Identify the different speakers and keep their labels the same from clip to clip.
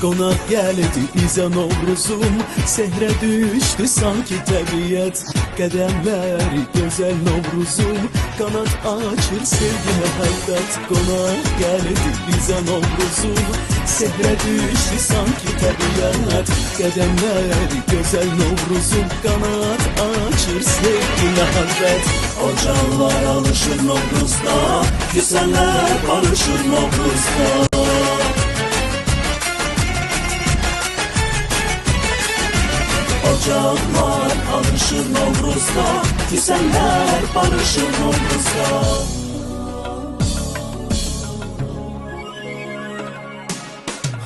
Speaker 1: Konak geldi bize Novruzum, sehre düştü sanki tabiat. Kademleri güzel Novruzum, kanat açır sevgi muhabbet. Konak geldi bize Novruzum, sehre düştü sanki tabiat. Kademleri güzel Novruzum, kanat açır sevgi muhabbet. Ocaklar alışır Novruz'da, güzeller barışır Novruz'da. Ocaklar alışır Novruz'da, güzeller barışır Novruz'da.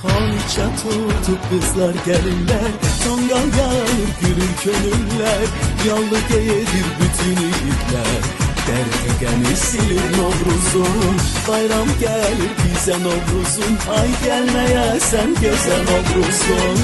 Speaker 1: Hança tutup kızlar gelinler, tongal yağır gülür könüller. Yallı gelir bütün iyilikler, dertligeni silir Novruz'un. Bayram gelir bize Novruz'un, ay gelmeye sen güzel Novruz'un.